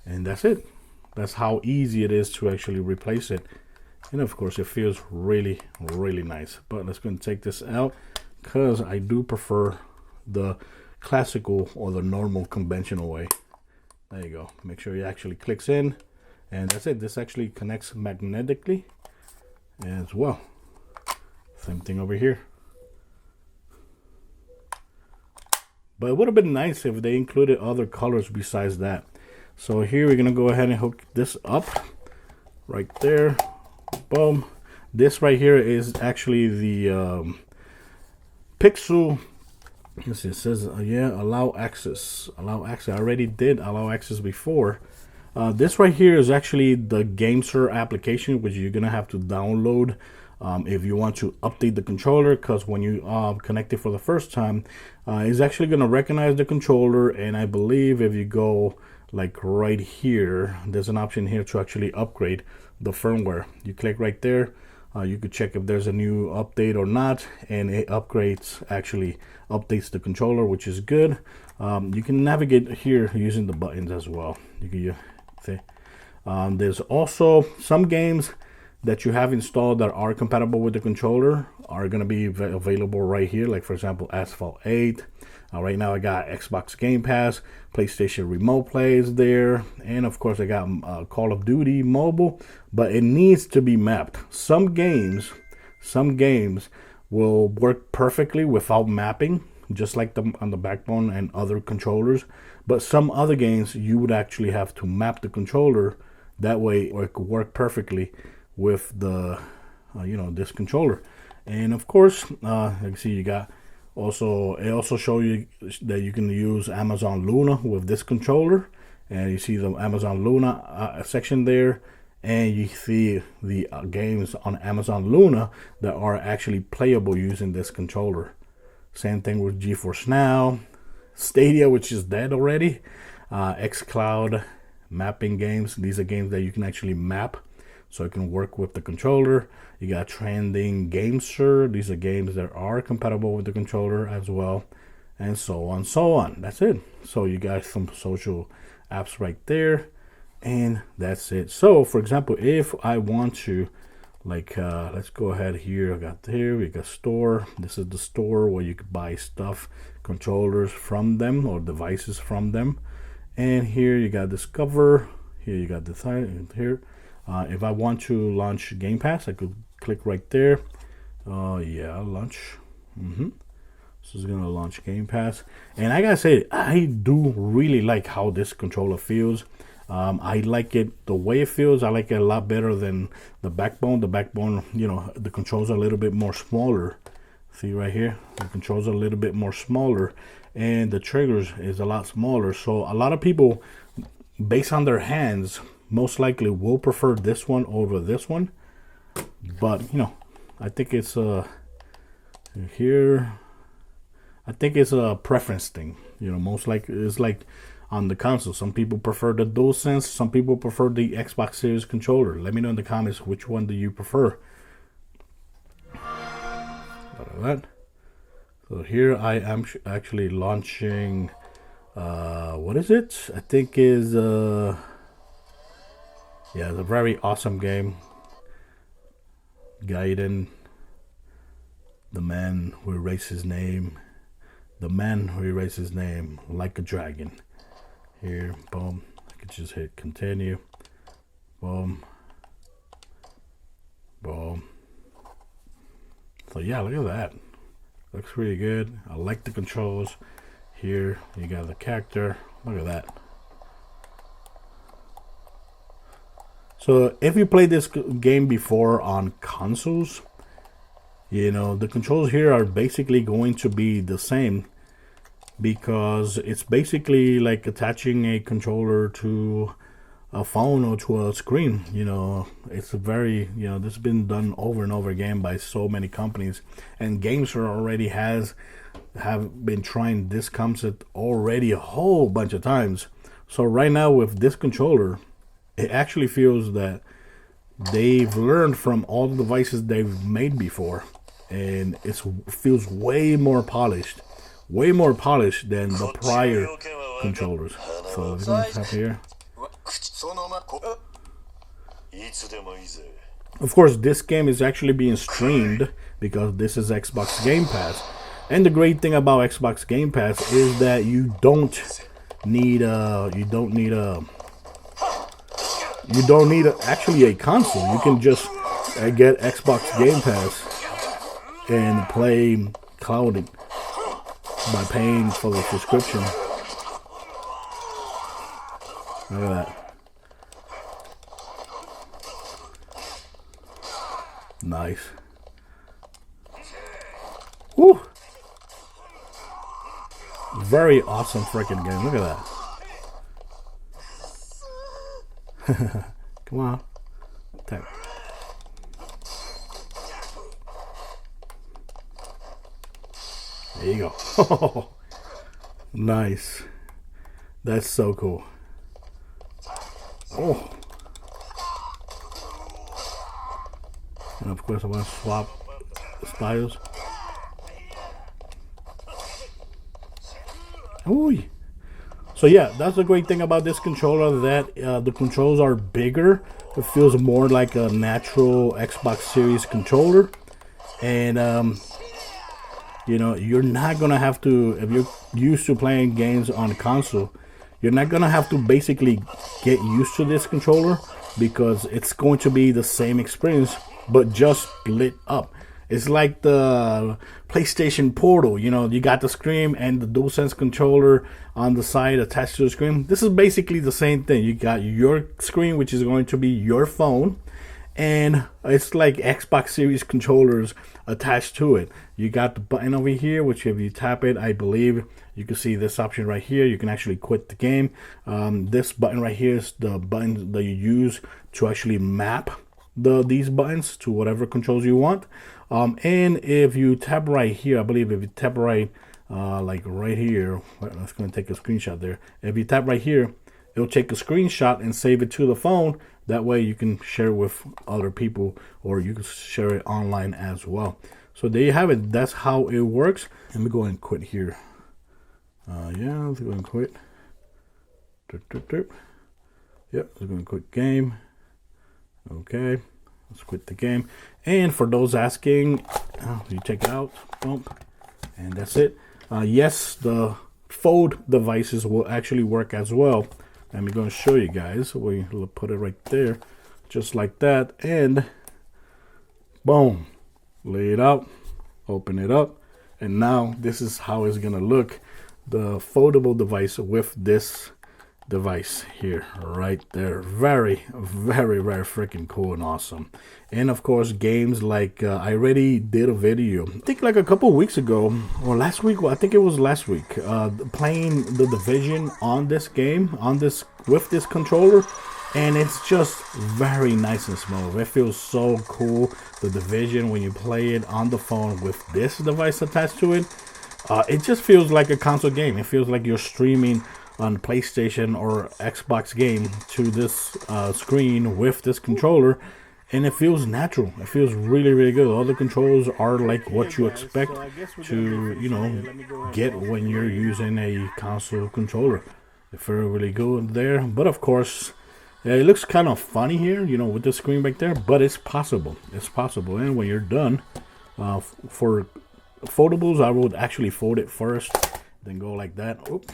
And that's it. That's how easy it is to actually replace it. And of course it feels really, really nice. But let's go and take this out, because I do prefer the classical or the normal conventional way. There you go. Make sure it actually clicks in, and that's it. This actually connects magnetically as well. Same thing over here. But it would have been nice if they included other colors besides that. So here we're gonna go ahead and hook this up right there. Boom. This right here is actually the Pixel. You see, it says yeah, allow access. Allow access. I already did allow access before. This right here is actually the GameSir application, which you're gonna have to download if you want to update the controller, because when you connect it for the first time, it's actually gonna recognize the controller. And I believe if you go like right here, there's an option here to actually upgrade the firmware. You click right there. You could check if there's a new update or not, and it actually updates the controller, which is good. You can navigate here using the buttons as well. You can see. There's also some games that you have installed that are compatible with the controller are going to be available right here. Like for example, Asphalt 8. Right now I got Xbox Game Pass, PlayStation Remote Play is there, and of course I got Call of Duty Mobile, but it needs to be mapped. Some games will work perfectly without mapping, just like on the Backbone and other controllers, but some other games you would actually have to map the controller. That way it could work perfectly with the this controller. And of course you see you got it also show you that you can use Amazon Luna with this controller, and you see the Amazon Luna section there, and you see the games on Amazon Luna that are actually playable using this controller. Same thing with GeForce Now, Stadia, which is dead already, xCloud, mapping games. These are games that you can actually map, so it can work with the controller. You got Trending GameSir. These are games that are compatible with the controller as well, and so on, so on. That's it. So you got some social apps right there, and that's it. So for example, if I want to, like, let's go ahead here. I got here, we got store. This is the store where you could buy stuff, controllers from them or devices from them. And here you got Discover. Here you got the site here. If I want to launch Game Pass, I could click right there. Yeah, launch. So it's gonna launch Game Pass, and I gotta say, I do really like how this controller feels. I like it the way it feels. I like it a lot better than the Backbone. The Backbone, the controls are a little bit more smaller. See right here, the controls are a little bit more smaller, and the triggers is a lot smaller. So a lot of people, based on their hands, most likely will prefer this one over this one. But I think it's here. I think it's a preference thing. Most likely it's like on the console. Some people prefer the DualSense. Some people prefer the Xbox Series controller. Let me know in the comments which one do you prefer. That. So here I am actually launching. What is it? I think is yeah, it's a very awesome game. Gaiden, the man who erased his name. The man who erased his name like a dragon. Here, boom. I could just hit continue. Boom. Boom. So yeah, look at that. Looks really good. I like the controls. Here you got the character. Look at that. So if you played this game before on consoles, the controls here are basically going to be the same, because it's basically like attaching a controller to a phone or to a screen. It's a very, this has been done over and over again by so many companies, and GameSir already have been trying this concept already a whole bunch of times. So right now with this controller, it actually feels that they've learned from all the devices they've made before, and it feels way more polished than the prior controllers. So we're gonna tap here. Of course, this game is actually being streamed because this is Xbox Game Pass. And the great thing about Xbox Game Pass is that you don't need actually a console. You can just get Xbox Game Pass and play cloud by paying for the subscription. Look at that. Nice. Woo! Very awesome freaking game. Look at that. Come on. Tap. There you go. Nice. That's so cool. Oh. And of course I want to swap styles. Ooh. So yeah, that's the great thing about this controller, that the controls are bigger. It feels more like a natural Xbox Series controller. And you know, you're not gonna have to, if you're used to playing games on console, you're not gonna have to basically get used to this controller, because it's going to be the same experience but just split up. It's like the PlayStation Portal. You know, you got the screen and the DualSense controller on the side attached to the screen. This is basically the same thing. You got your screen, which is going to be your phone, and it's like Xbox Series controllers attached to it. You got the button over here, which if you tap it, I believe you can see this option right here. You can actually quit the game. This button right here is the button that you use to actually map these buttons to whatever controls you want. And if you tap right here, I believe if you tap right, like right here, I'm just going to take a screenshot there. If you tap right here, it'll take a screenshot and save it to the phone. That way you can share it with other people, or you can share it online as well. So there you have it. That's how it works. Let me go and quit here. Yeah, let's go and quit. Yep, let's go and quit game. Okay, let's quit the game. And for those asking, you take it out, bump, and that's it. Yes, the fold devices will actually work as well. I'm going to show you guys. We'll put it right there, just like that, and boom, lay it out, open it up, and now this is how it's going to look. The foldable device with this device here, right there. Very, very, very freaking cool and awesome. And of course, games like I already did a video, I think like a couple weeks ago, or last week. I think it was last week, playing the Division on this game, with this controller, and it's just very nice and smooth. It feels so cool. The Division, when you play it on the phone with this device attached to it, it just feels like a console game. It feels like you're streaming on PlayStation or Xbox game to this screen with this controller, and it feels natural. It feels really, really good. All the controls are like what you expect to, you know, get when you're using a console controller. They feel really good there. But of course, it looks kind of funny here, you know, with the screen back there, but it's possible. It's possible. And when you're done, for foldables, I would actually fold it first, then go like that. Oops.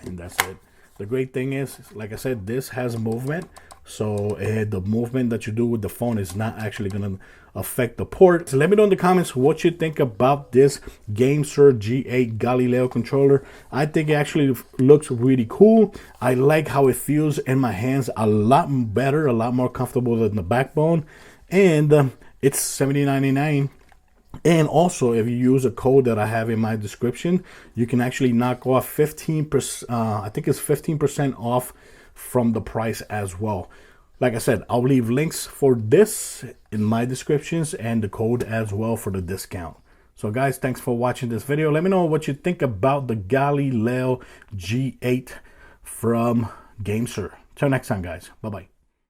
And that's it. The great thing is, like I said, this has movement, so the movement that you do with the phone is not actually going to affect the port. So let me know in the comments what you think about this GameSir G8 Galileo controller. I think it actually looks really cool. I like how it feels in my hands, a lot better, a lot more comfortable than the backbone, and it's $70.99. And also, if you use a code that I have in my description, you can actually knock off 15%. I think it's 15% off from the price as well. Like I said, I'll leave links for this in my descriptions and the code as well for the discount. So guys, thanks for watching this video. Let me know what you think about the Galileo G8 from GameSir. Till next time, guys. Bye-bye.